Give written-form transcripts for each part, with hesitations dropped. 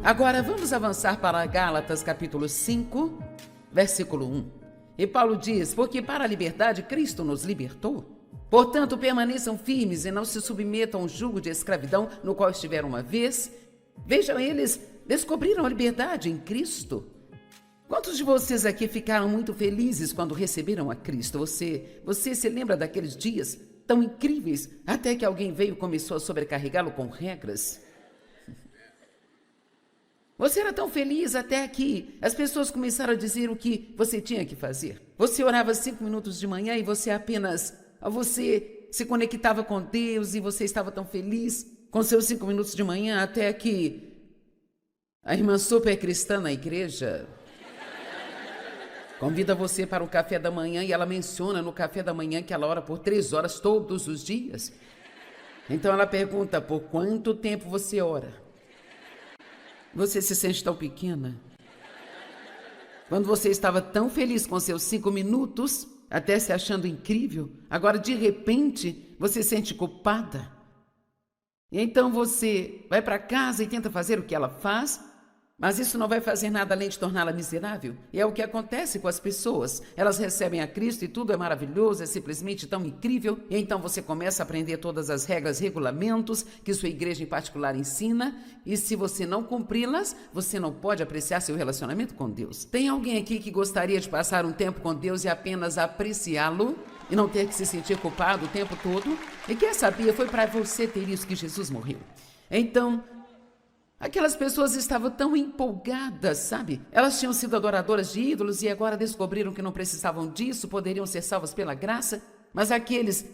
Agora vamos avançar para Gálatas capítulo 5, versículo 1. E Paulo diz: porque para a liberdade Cristo nos libertou. Portanto, permaneçam firmes e não se submetam ao jugo de escravidão no qual estiveram uma vez. Vejam, eles descobriram a liberdade em Cristo. Quantos de vocês aqui ficaram muito felizes quando receberam a Cristo? Você se lembra daqueles dias tão incríveis até que alguém veio e começou a sobrecarregá-lo com regras? Você era tão feliz até que as pessoas começaram a dizer o que você tinha que fazer. Você orava 5 minutos de manhã e você se conectava com Deus e você estava tão feliz com seus 5 minutos de manhã até que a irmã super cristã na igreja convida você para o café da manhã e ela menciona no café da manhã que ela ora por 3 horas todos os dias. Então ela pergunta: por quanto tempo você ora? Você se sente tão pequena. Quando você estava tão feliz com seus 5 minutos, até se achando incrível, agora de repente você se sente culpada. E então você vai para casa e tenta fazer o que ela faz, mas isso não vai fazer nada além de torná-la miserável. E é o que acontece com as pessoas. Elas recebem a Cristo e tudo é maravilhoso, é simplesmente tão incrível. E então você começa a aprender todas as regras, regulamentos que sua igreja em particular ensina. E se você não cumpri-las, você não pode apreciar seu relacionamento com Deus. Tem alguém aqui que gostaria de passar um tempo com Deus e apenas apreciá-lo e não ter que se sentir culpado o tempo todo? E quer saber, foi para você ter isso que Jesus morreu. Então, aquelas pessoas estavam tão empolgadas, sabe? Elas tinham sido adoradoras de ídolos e agora descobriram que não precisavam disso, poderiam ser salvas pela graça. Mas aqueles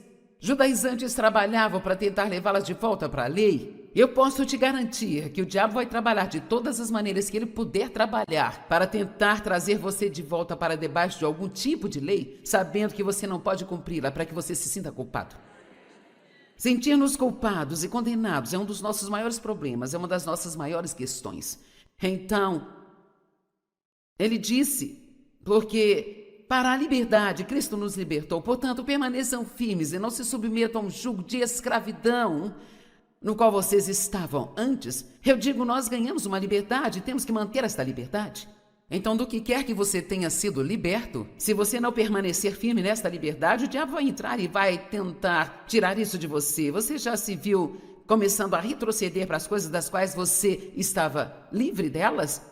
judaizantes trabalhavam para tentar levá-las de volta para a lei. Eu posso te garantir que o diabo vai trabalhar de todas as maneiras que ele puder trabalhar para tentar trazer você de volta para debaixo de algum tipo de lei, sabendo que você não pode cumpri-la, para que você se sinta culpado. Sentir-nos culpados e condenados é um dos nossos maiores problemas, é uma das nossas maiores questões. Então, ele disse: porque para a liberdade Cristo nos libertou, portanto permaneçam firmes e não se submetam a um jugo de escravidão no qual vocês estavam antes. Eu digo, nós ganhamos uma liberdade e temos que manter esta liberdade. Então, do que quer que você tenha sido liberto, se você não permanecer firme nesta liberdade, o diabo vai entrar e vai tentar tirar isso de você. Você já se viu começando a retroceder para as coisas das quais você estava livre delas?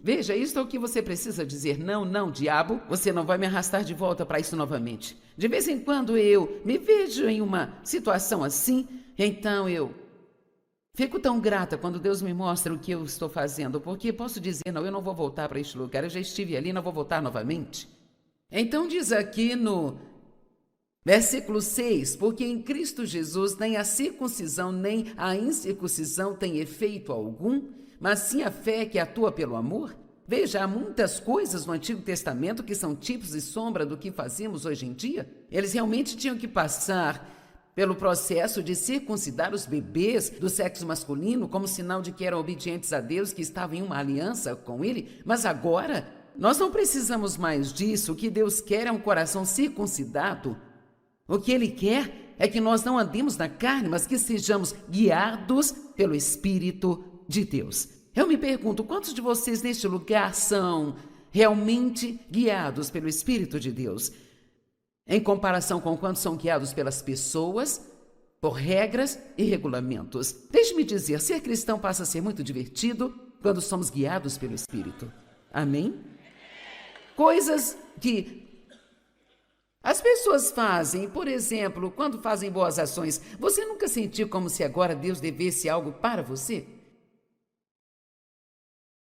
Veja, isso é o que você precisa dizer. Não, não, diabo, você não vai me arrastar de volta para isso novamente. De vez em quando eu me vejo em uma situação assim, então eu fico tão grata quando Deus me mostra o que eu estou fazendo, porque posso dizer: não, eu não vou voltar para este lugar, eu já estive ali, não vou voltar novamente. Então diz aqui no versículo 6, porque em Cristo Jesus nem a circuncisão nem a incircuncisão tem efeito algum, mas sim a fé que atua pelo amor. Veja, há muitas coisas no Antigo Testamento que são tipos e sombra do que fazemos hoje em dia. Eles realmente tinham que passar pelo processo de circuncidar os bebês do sexo masculino como sinal de que eram obedientes a Deus, que estavam em uma aliança com Ele. Mas agora, nós não precisamos mais disso. O que Deus quer é um coração circuncidado. O que Ele quer é que nós não andemos na carne, mas que sejamos guiados pelo Espírito de Deus. Eu me pergunto, quantos de vocês neste lugar são realmente guiados pelo Espírito de Deus, em comparação com quantos são guiados pelas pessoas, por regras e regulamentos? Deixe-me dizer, ser cristão passa a ser muito divertido quando somos guiados pelo Espírito. Amém? Coisas que as pessoas fazem, por exemplo, quando fazem boas ações, você nunca sentiu como se agora Deus devesse algo para você?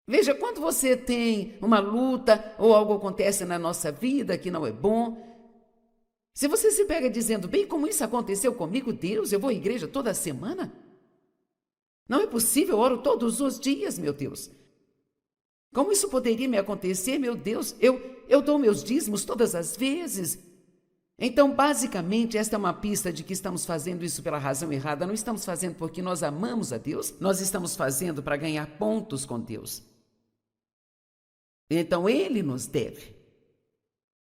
Veja, quando você tem uma luta ou algo acontece na nossa vida que não é bom, se você se pega dizendo: bem, como isso aconteceu comigo, Deus, eu vou à igreja toda semana? Não é possível, eu oro todos os dias, meu Deus. Como isso poderia me acontecer, meu Deus? Eu dou meus dízimos todas as vezes. Então, basicamente, esta é uma pista de que estamos fazendo isso pela razão errada. Não estamos fazendo porque nós amamos a Deus, nós estamos fazendo para ganhar pontos com Deus. Então, Ele nos deve.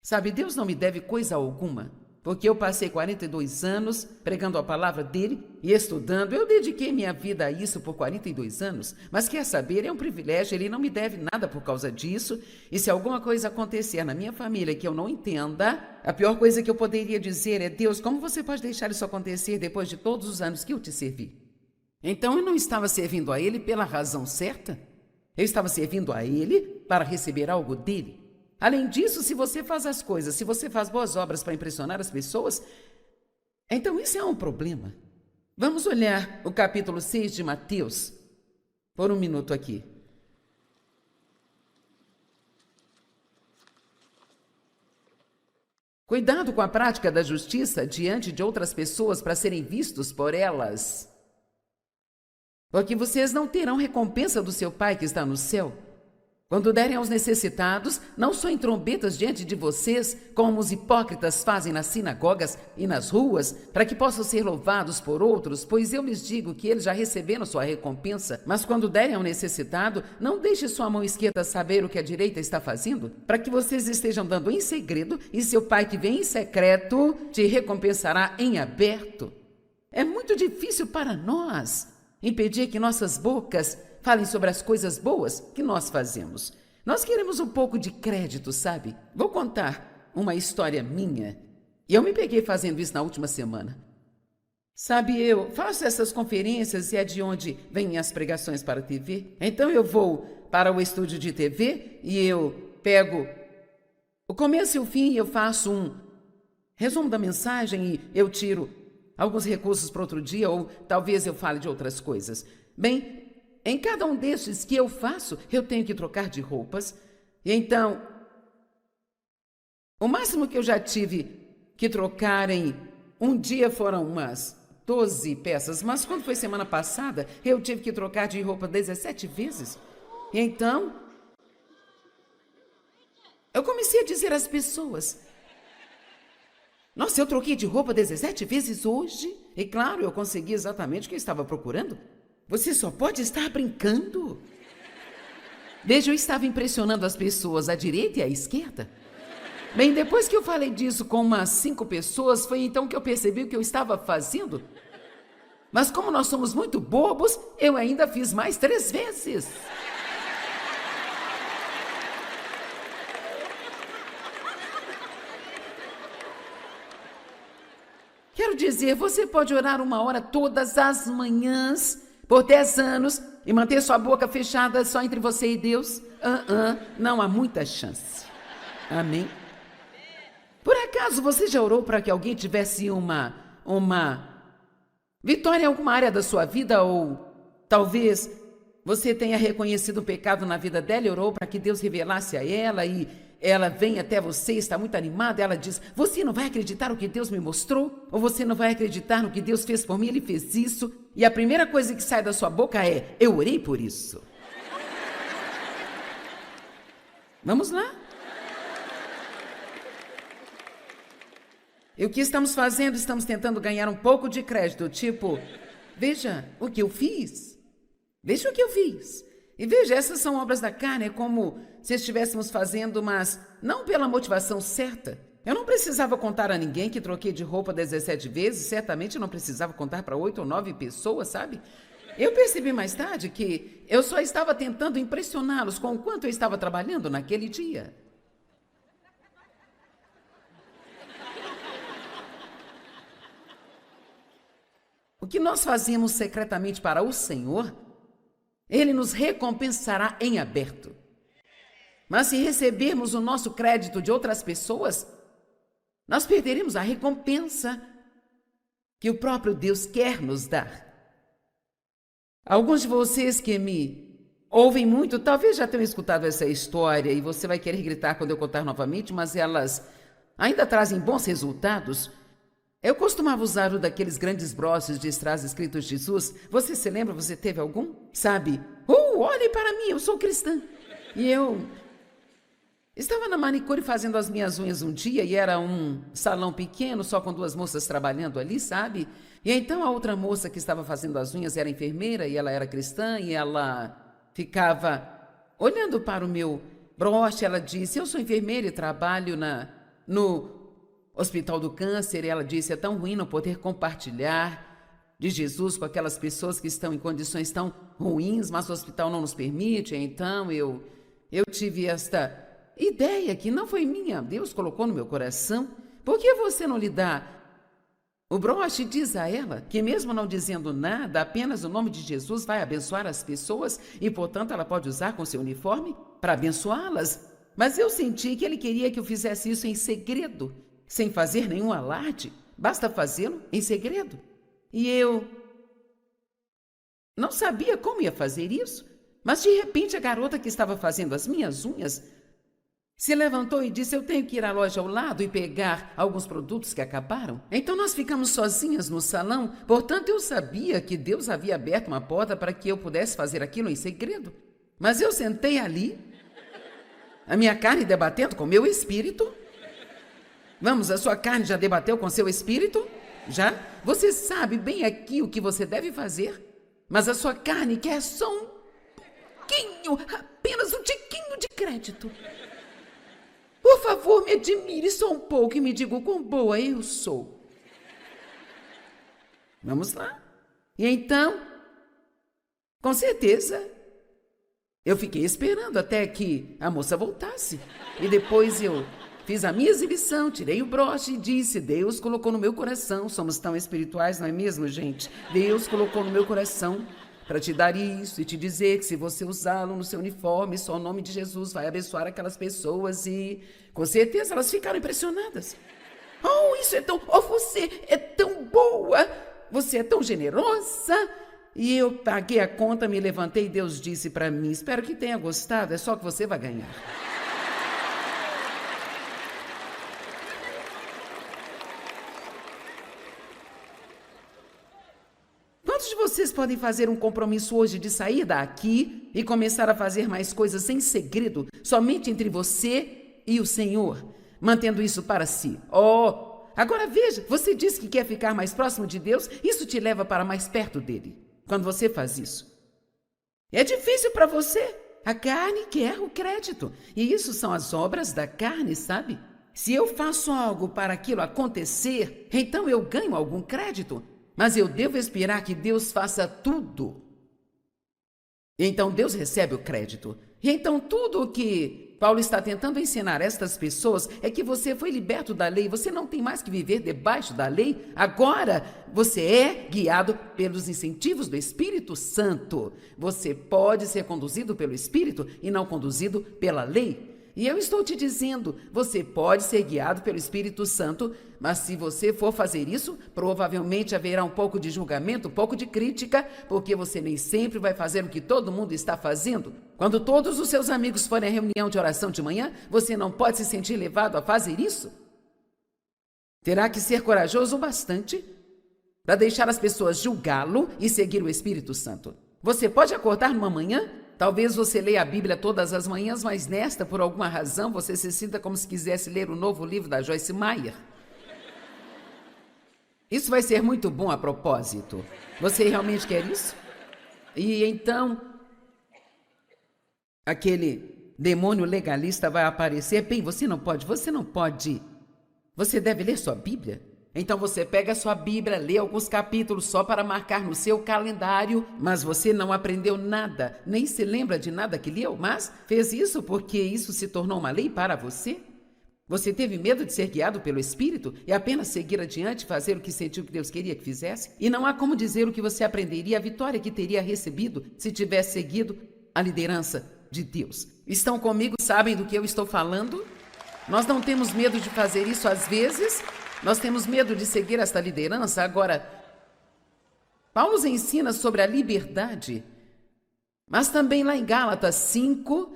Sabe, Deus não me deve coisa alguma. porque eu passei 42 anos pregando a palavra dele e estudando. Eu dediquei minha vida a isso por 42 anos, mas quer saber, é um privilégio, ele não me deve nada por causa disso, e se alguma coisa acontecer na minha família que eu não entenda, a pior coisa que eu poderia dizer é: Deus, como você pode deixar isso acontecer depois de todos os anos que eu te servi? Então eu não estava servindo a ele pela razão certa, eu estava servindo a ele para receber algo dele. Além disso, se você faz as coisas, se você faz boas obras para impressionar as pessoas, então isso é um problema. Vamos olhar o capítulo 6 de Mateus por um minuto aqui. Cuidado com a prática da justiça diante de outras pessoas para serem vistos por elas, porque vocês não terão recompensa do seu Pai que está no céu. Quando derem aos necessitados, não soem trombetas diante de vocês, como os hipócritas fazem nas sinagogas e nas ruas, para que possam ser louvados por outros, pois eu lhes digo que eles já receberam sua recompensa. Mas quando derem ao necessitado, não deixe sua mão esquerda saber o que a direita está fazendo, para que vocês estejam dando em segredo, e seu Pai que vem em secreto te recompensará em aberto. É muito difícil para nós impedir que nossas bocas falem sobre as coisas boas que nós fazemos. Nós queremos um pouco de crédito, sabe? Vou contar uma história minha. E eu me peguei fazendo isso na última semana. Sabe, eu faço essas conferências e é de onde vêm as pregações para a TV. Então eu vou para o estúdio de TV e eu pego o começo e o fim e eu faço um resumo da mensagem e eu tiro alguns recursos para outro dia, ou talvez eu fale de outras coisas. Bem, em cada um desses que eu faço, eu tenho que trocar de roupas. E então, o máximo que eu já tive que trocar em um dia foram umas 12 peças. Mas quando foi semana passada, eu tive que trocar de roupa 17 vezes. E então, eu comecei a dizer às pessoas: nossa, eu troquei de roupa 17 vezes hoje. E claro, eu consegui exatamente o que eu estava procurando. Você só pode estar brincando. Veja, eu estava impressionando as pessoas à direita e à esquerda. Bem, depois que eu falei disso com umas 5 pessoas, foi então que eu percebi o que eu estava fazendo. Mas como nós somos muito bobos, eu ainda fiz mais 3 vezes. Quero dizer, você pode orar 1 hora todas as manhãs por 10 anos e manter sua boca fechada só entre você e Deus? Não há muita chance. Amém? Por acaso você já orou para que alguém tivesse uma vitória em alguma área da sua vida? Ou talvez você tenha reconhecido um pecado na vida dela e orou para que Deus revelasse a ela e ela vem até você, está muito animada, ela diz: você não vai acreditar no que Deus me mostrou? Ou você não vai acreditar no que Deus fez por mim? Ele fez isso. E a primeira coisa que sai da sua boca é: eu orei por isso. Vamos lá? E o que estamos fazendo? Estamos tentando ganhar um pouco de crédito, tipo: veja o que eu fiz. Veja o que eu fiz. E veja, essas são obras da carne, é como se estivéssemos fazendo, mas não pela motivação certa. Eu não precisava contar a ninguém que troquei de roupa 17 vezes, certamente eu não precisava contar para 8 ou 9 pessoas, sabe? Eu percebi mais tarde que eu só estava tentando impressioná-los com o quanto eu estava trabalhando naquele dia. O que nós fazemos secretamente para o Senhor, Ele nos recompensará em aberto. Mas se recebermos o nosso crédito de outras pessoas, nós perderemos a recompensa que o próprio Deus quer nos dar. Alguns de vocês que me ouvem muito, talvez já tenham escutado essa história e você vai querer gritar quando eu contar novamente, mas elas ainda trazem bons resultados. Eu costumava usar um daqueles grandes broches de strass escritos Jesus. Você se lembra? Você teve algum? Sabe? Olhe para mim, eu sou cristã. E eu estava na manicure fazendo as minhas unhas um dia e era um salão pequeno, só com 2 moças trabalhando ali, sabe? E então a outra moça que estava fazendo as unhas era enfermeira e ela era cristã e ela ficava olhando para o meu broche. Ela disse: eu sou enfermeira e trabalho Hospital do Câncer, e ela disse, é tão ruim não poder compartilhar de Jesus com aquelas pessoas que estão em condições tão ruins, mas o hospital não nos permite. Então eu tive esta ideia que não foi minha, Deus colocou no meu coração. Por que você não lhe dá? O broche diz a ela que mesmo não dizendo nada, apenas o nome de Jesus vai abençoar as pessoas e, portanto, ela pode usar com seu uniforme para abençoá-las. Mas eu senti que ele queria que eu fizesse isso em segredo, sem fazer nenhum alarde. Basta fazê-lo em segredo. E eu não sabia como ia fazer isso, mas de repente a garota que estava fazendo as minhas unhas se levantou e disse, eu tenho que ir à loja ao lado e pegar alguns produtos que acabaram. Então nós ficamos sozinhas no salão, portanto eu sabia que Deus havia aberto uma porta para que eu pudesse fazer aquilo em segredo. Mas eu sentei ali, a minha carne debatendo com o meu espírito. Vamos, a sua carne já debateu com seu espírito? Já? Você sabe bem aqui o que você deve fazer, mas a sua carne quer só um pouquinho, apenas um tiquinho de crédito. Por favor, me admire só um pouco e me diga o quão boa eu sou. Vamos lá. E então, com certeza, eu fiquei esperando até que a moça voltasse. E depois eu fiz a minha exibição, tirei o broche e disse, Deus colocou no meu coração, somos tão espirituais, não é mesmo, gente? Deus colocou no meu coração para te dar isso e te dizer que se você usá-lo no seu uniforme, só o nome de Jesus vai abençoar aquelas pessoas. E com certeza elas ficaram impressionadas. Oh, isso é tão... Oh, você é tão boa! Você é tão generosa! E eu paguei a conta, me levantei e Deus disse para mim, espero que tenha gostado, é só que você vai ganhar. Quantos de vocês podem fazer um compromisso hoje de sair daqui e começar a fazer mais coisas em segredo, somente entre você e o Senhor, mantendo isso para si? Oh, agora veja, você disse que quer ficar mais próximo de Deus, isso te leva para mais perto dele, quando você faz isso. É difícil para você, a carne quer o crédito, e isso são as obras da carne, sabe? Se eu faço algo para aquilo acontecer, então eu ganho algum crédito. Mas eu devo esperar que Deus faça tudo. Então Deus recebe o crédito. E então tudo o que Paulo está tentando ensinar a estas pessoas é que você foi liberto da lei, você não tem mais que viver debaixo da lei. Agora você é guiado pelos incentivos do Espírito Santo. Você pode ser conduzido pelo Espírito e não conduzido pela lei. E eu estou te dizendo, você pode ser guiado pelo Espírito Santo, mas se você for fazer isso, provavelmente haverá um pouco de julgamento, um pouco de crítica, porque você nem sempre vai fazer o que todo mundo está fazendo. Quando todos os seus amigos forem à reunião de oração de manhã, você não pode se sentir levado a fazer isso. Terá que ser corajoso o bastante para deixar as pessoas julgá-lo e seguir o Espírito Santo. Você pode acordar numa manhã. Talvez você leia a Bíblia todas as manhãs, mas nesta, por alguma razão, você se sinta como se quisesse ler o novo livro da Joyce Meyer. Isso vai ser muito bom a propósito. Você realmente quer isso? E então, aquele demônio legalista vai aparecer. Bem, você não pode. Você deve ler sua Bíblia. Então você pega a sua Bíblia, lê alguns capítulos só para marcar no seu calendário, mas você não aprendeu nada, nem se lembra de nada que leu, mas fez isso porque isso se tornou uma lei para você? Você teve medo de ser guiado pelo Espírito e apenas seguir adiante, fazer o que sentiu que Deus queria que fizesse? E não há como dizer o que você aprenderia, a vitória que teria recebido se tivesse seguido a liderança de Deus. Estão comigo, sabem do que eu estou falando? Nós não temos medo de fazer isso às vezes. Nós temos medo de seguir esta liderança. Agora, Paulo nos ensina sobre a liberdade, mas também lá em Gálatas 5,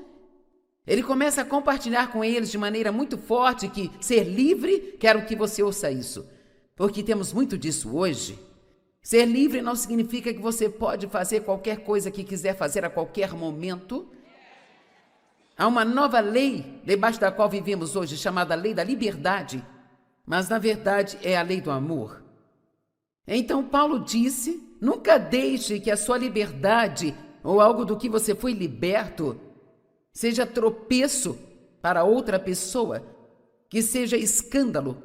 ele começa a compartilhar com eles de maneira muito forte que ser livre, quero que você ouça isso, porque temos muito disso hoje. Ser livre não significa que você pode fazer qualquer coisa que quiser fazer a qualquer momento. Há uma nova lei debaixo da qual vivemos hoje, chamada lei da liberdade, mas na verdade é a lei do amor. Então Paulo disse, nunca deixe que a sua liberdade ou algo do que você foi liberto seja tropeço para outra pessoa, que seja escândalo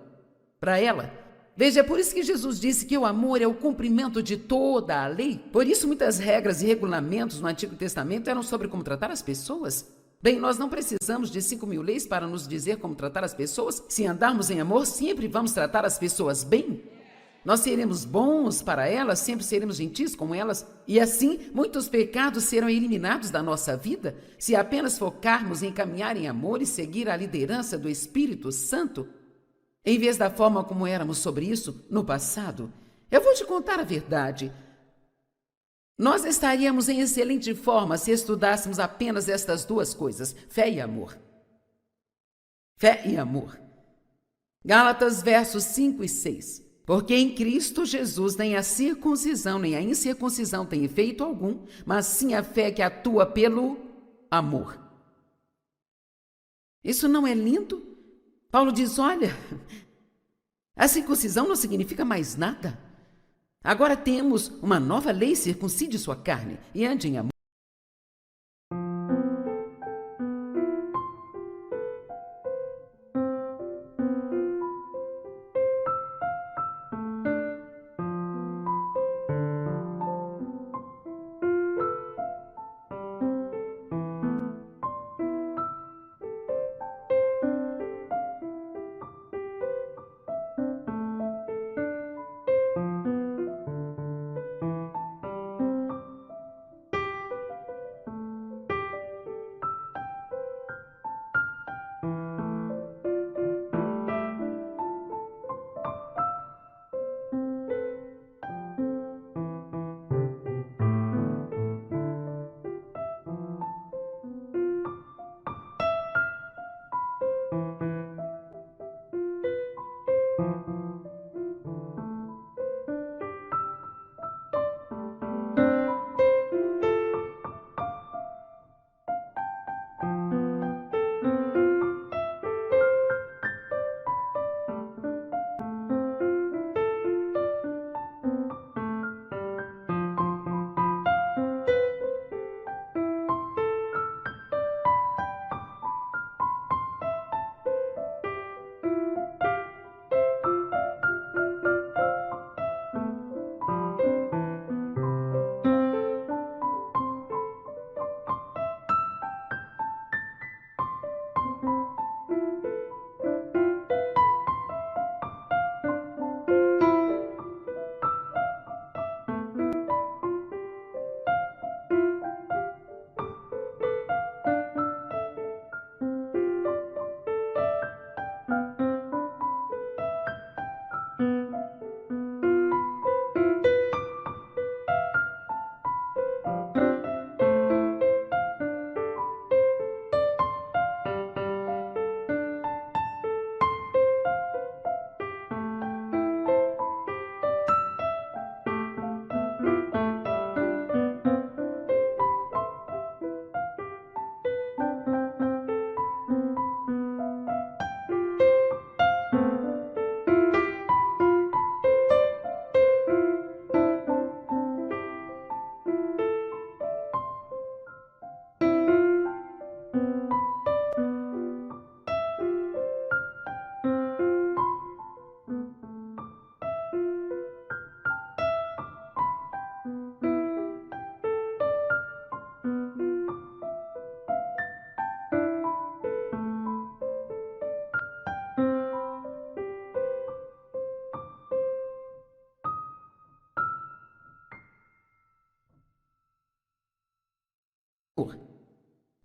para ela. Veja, é por isso que Jesus disse que o amor é o cumprimento de toda a lei. Por isso, muitas regras e regulamentos no Antigo Testamento eram sobre como tratar as pessoas. Bem, nós não precisamos de 5.000 leis para nos dizer como tratar as pessoas. Se andarmos em amor, sempre vamos tratar as pessoas bem. Nós seremos bons para elas, sempre seremos gentis com elas. E assim, muitos pecados serão eliminados da nossa vida se apenas focarmos em caminhar em amor e seguir a liderança do Espírito Santo, em vez da forma como éramos sobre isso no passado. Eu vou te contar a verdade. Nós estaríamos em excelente forma se estudássemos apenas estas duas coisas, fé e amor. Fé e amor. Gálatas versos 5 e 6. Porque em Cristo Jesus nem a circuncisão nem a incircuncisão tem efeito algum, mas sim a fé que atua pelo amor. Isso não é lindo? Paulo diz, olha, a circuncisão não significa mais nada. Agora temos uma nova lei, circuncide sua carne e ande em amor.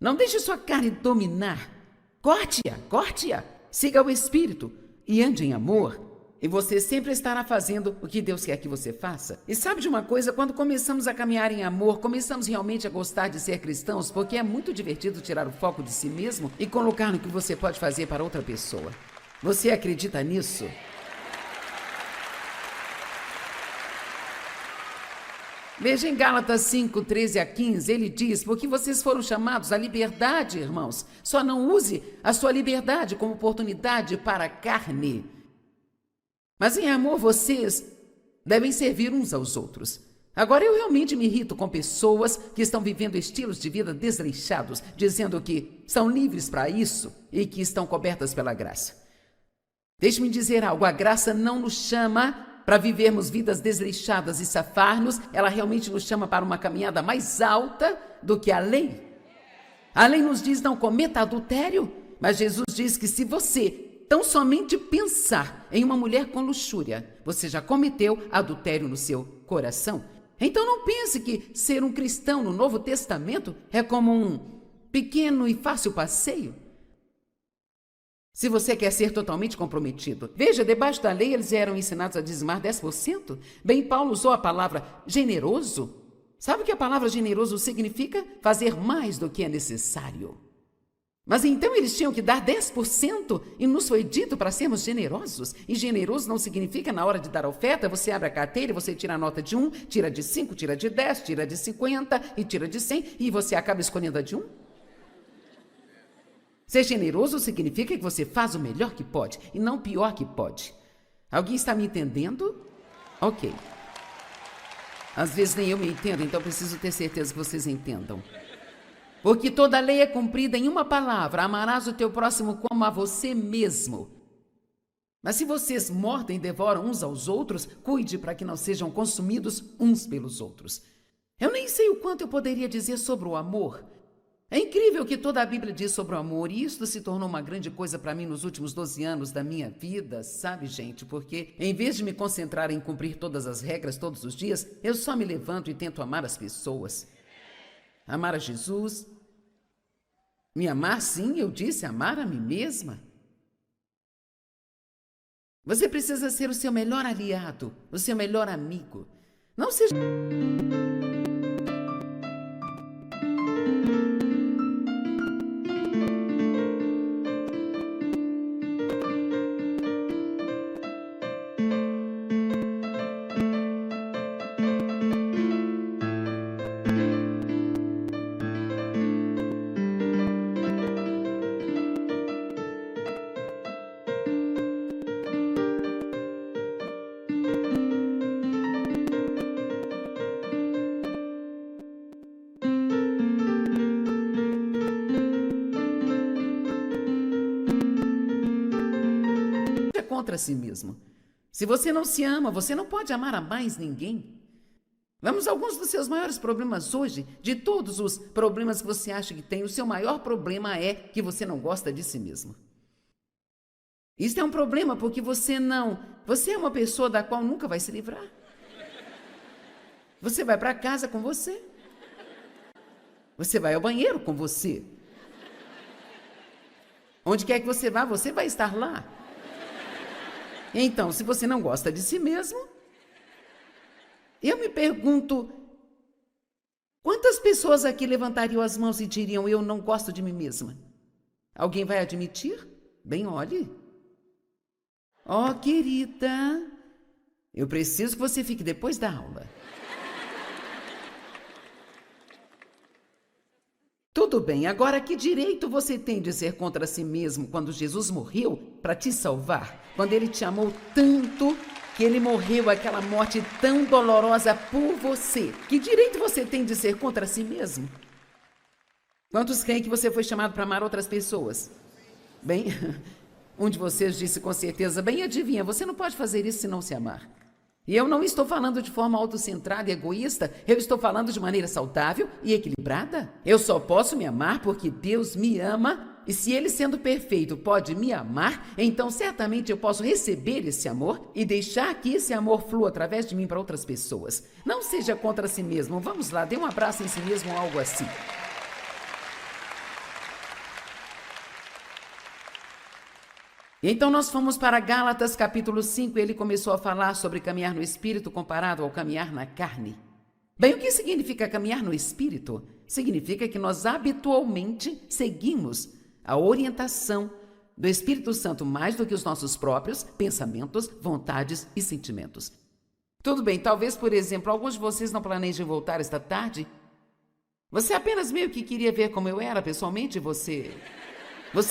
Não deixe sua carne dominar. Corte-a, corte-a. Siga o Espírito e ande em amor. E você sempre estará fazendo o que Deus quer que você faça. E sabe de uma coisa? Quando começamos a caminhar em amor, começamos realmente a gostar de ser cristãos, porque é muito divertido tirar o foco de si mesmo e colocar no que você pode fazer para outra pessoa. Você acredita nisso? Veja em Gálatas 5, 13 a 15, ele diz, porque vocês foram chamados à liberdade, irmãos. Só não use a sua liberdade como oportunidade para a carne. Mas em amor vocês devem servir uns aos outros. Agora eu realmente me irrito com pessoas que estão vivendo estilos de vida desleixados, dizendo que são livres para isso e que estão cobertas pela graça. Deixe-me dizer algo, a graça não nos chama para vivermos vidas desleixadas e safar-nos, ela realmente nos chama para uma caminhada mais alta do que a lei. A lei nos diz não cometa adultério, mas Jesus diz que se você tão somente pensar em uma mulher com luxúria, você já cometeu adultério no seu coração. Então não pense que ser um cristão no Novo Testamento é como um pequeno e fácil passeio. Se você quer ser totalmente comprometido, veja, debaixo da lei eles eram ensinados a dizimar 10%. Bem, Paulo usou a palavra generoso. Sabe o que a palavra generoso significa? Fazer mais do que é necessário. Mas então eles tinham que dar 10% e nos foi dito para sermos generosos. E generoso não significa na hora de dar a oferta, você abre a carteira e você tira a nota de 1, tira de 5, tira de 10, tira de 50 e tira de 100 e você acaba escolhendo a de 1. Ser generoso significa que você faz o melhor que pode e não o pior que pode. Alguém está me entendendo? Ok. Às vezes nem eu me entendo, então preciso ter certeza que vocês entendam. Porque toda a lei é cumprida em uma palavra: amarás o teu próximo como a você mesmo. Mas se vocês mordem e devoram uns aos outros, cuide para que não sejam consumidos uns pelos outros. Eu nem sei o quanto eu poderia dizer sobre o amor. É incrível que toda a Bíblia diz sobre o amor, e isso se tornou uma grande coisa para mim nos últimos 12 anos da minha vida, sabe, gente? Porque em vez de me concentrar em cumprir todas as regras todos os dias, eu só me levanto e tento amar as pessoas. Amar a Jesus. Me amar, sim, eu disse, amar a mim mesma. Você precisa ser o seu melhor aliado, o seu melhor amigo. Não seja... contra si mesmo. Se você não se ama, você não pode amar a mais ninguém. Vamos a alguns dos seus maiores problemas hoje. De todos os problemas que você acha que tem, o seu maior problema é que você não gosta de si mesmo. Isso é um problema porque você é uma pessoa da qual nunca vai se livrar. Você vai para casa com você. Você vai ao banheiro com você. Onde quer que você vá, você vai estar lá. Então, se você não gosta de si mesmo, eu me pergunto, quantas pessoas aqui levantariam as mãos e diriam, eu não gosto de mim mesma? Alguém vai admitir? Bem, olhe. Oh, querida, eu preciso que você fique depois da aula. Tudo bem, agora que direito você tem de ser contra si mesmo quando Jesus morreu para te salvar? Quando ele te amou tanto que ele morreu aquela morte tão dolorosa por você. Que direito você tem de ser contra si mesmo? Quantos creem que você foi chamado para amar outras pessoas? Bem, um de vocês disse com certeza, bem, adivinha, você não pode fazer isso se não se amar. E eu não estou falando de forma autocentrada e egoísta, eu estou falando de maneira saudável e equilibrada. Eu só posso me amar porque Deus me ama, e se Ele, sendo perfeito, pode me amar, então certamente eu posso receber esse amor e deixar que esse amor flua através de mim para outras pessoas. Não seja contra si mesmo, vamos lá, dê um abraço em si mesmo ou algo assim. Então nós fomos para Gálatas capítulo 5 e ele começou a falar sobre caminhar no Espírito comparado ao caminhar na carne. Bem, o que significa caminhar no Espírito? Significa que nós habitualmente seguimos a orientação do Espírito Santo mais do que os nossos próprios pensamentos, vontades e sentimentos. Tudo bem, talvez, por exemplo, alguns de vocês não planejem voltar esta tarde. Você apenas meio que queria ver como eu era pessoalmente, você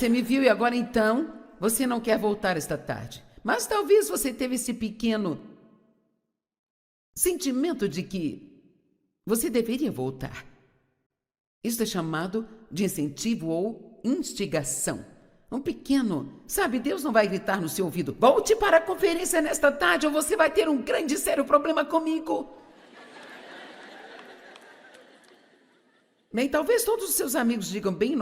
me viu e agora então... Você não quer voltar esta tarde, mas talvez você teve esse pequeno sentimento de que você deveria voltar. Isso é chamado de incentivo ou instigação. Um pequeno, sabe, Deus não vai gritar no seu ouvido: volte para a conferência nesta tarde ou você vai ter um grande e sério problema comigo. Bem, talvez todos os seus amigos digam bem...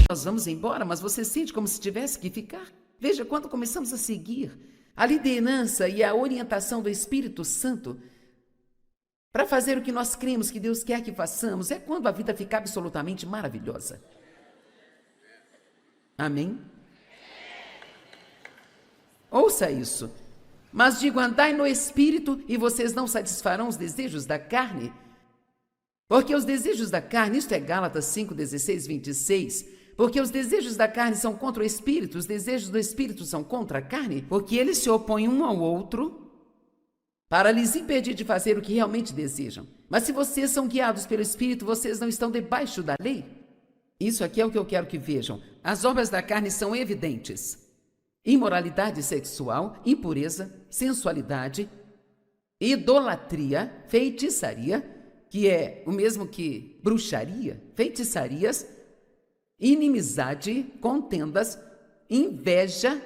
Nós vamos embora, mas você sente como se tivesse que ficar? Veja, quando começamos a seguir a liderança e a orientação do Espírito Santo para fazer o que nós cremos que Deus quer que façamos, é quando a vida fica absolutamente maravilhosa. Amém? Ouça isso. Mas digo, andai no Espírito e vocês não satisfarão os desejos da carne. Porque os desejos da carne, isto é Gálatas 5, 16, 26... Porque os desejos da carne são contra o Espírito, os desejos do Espírito são contra a carne, porque eles se opõem um ao outro para lhes impedir de fazer o que realmente desejam. Mas se vocês são guiados pelo Espírito, vocês não estão debaixo da lei. Isso aqui é o que eu quero que vejam. As obras da carne são evidentes: imoralidade sexual, impureza, sensualidade, idolatria, feitiçaria, que é o mesmo que bruxaria, feitiçarias, inimizade, contendas, inveja.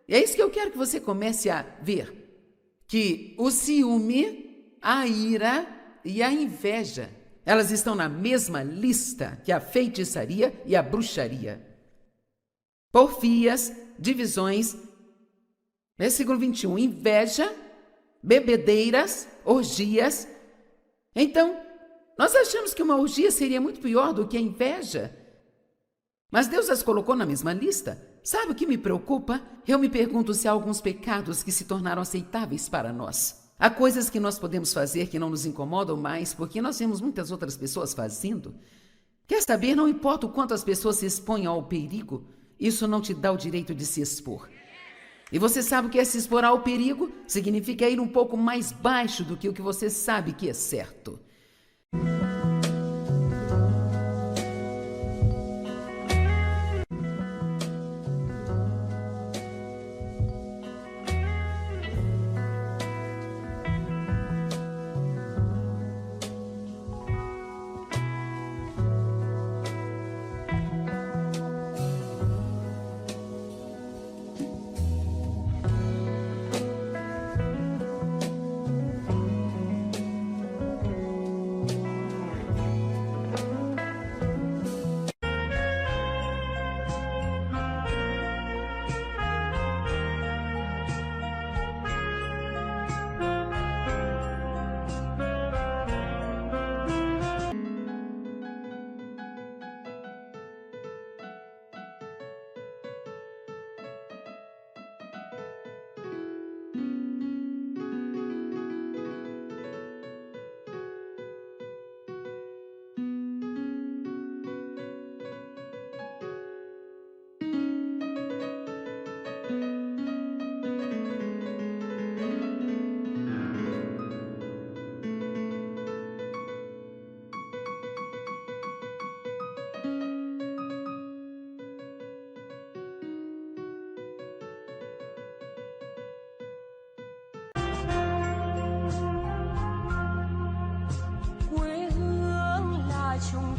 E é isso que eu quero que você comece a ver, que o ciúme, a ira e a inveja, elas estão na mesma lista que a feitiçaria e a bruxaria. Porfias, divisões, versículo 21, inveja, bebedeiras, orgias. Então, nós achamos que uma orgia seria muito pior do que a inveja, mas Deus as colocou na mesma lista. Sabe o que me preocupa? Eu me pergunto se há alguns pecados que se tornaram aceitáveis para nós. Há coisas que nós podemos fazer que não nos incomodam mais, porque nós vemos muitas outras pessoas fazendo. Quer saber? Não importa o quanto as pessoas se expõem ao perigo, isso não te dá o direito de se expor. E você sabe o que é se expor ao perigo? Significa ir um pouco mais baixo do que o que você sabe que é certo.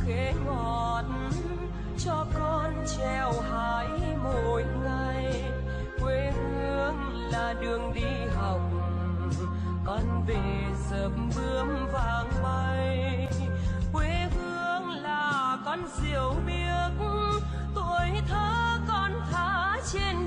khế ngọt cho con treo hái mỗi ngày. Quê hương là đường đi học, con về dập bướm vàng bay. Quê hương là con diều biếc, tuổi thơ con thả trên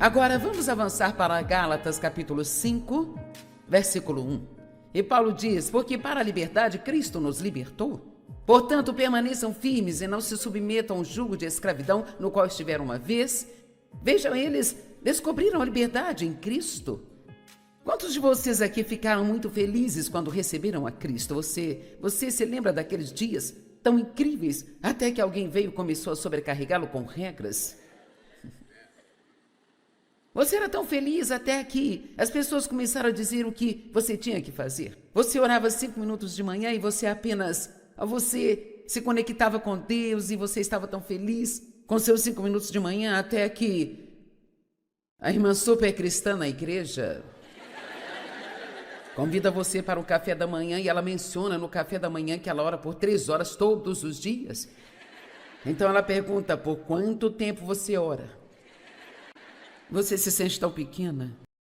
Agora vamos avançar para Gálatas capítulo 5, versículo 1. E Paulo diz: porque para a liberdade Cristo nos libertou. Portanto, permaneçam firmes e não se submetam ao jugo de escravidão no qual estiveram uma vez. Vejam, eles descobriram a liberdade em Cristo. Quantos de vocês aqui ficaram muito felizes quando receberam a Cristo? Você se lembra daqueles dias tão incríveis até que alguém veio e começou a sobrecarregá-lo com regras? Você era tão feliz até que as pessoas começaram a dizer o que você tinha que fazer. Você orava 5 minutos de manhã e você se conectava com Deus e você estava tão feliz com seus 5 minutos de manhã até que a irmã super cristã na igreja convida você para o café da manhã e ela menciona no café da manhã que ela ora por 3 horas todos os dias. Então ela pergunta: por quanto tempo você ora? Você se sente tão pequena.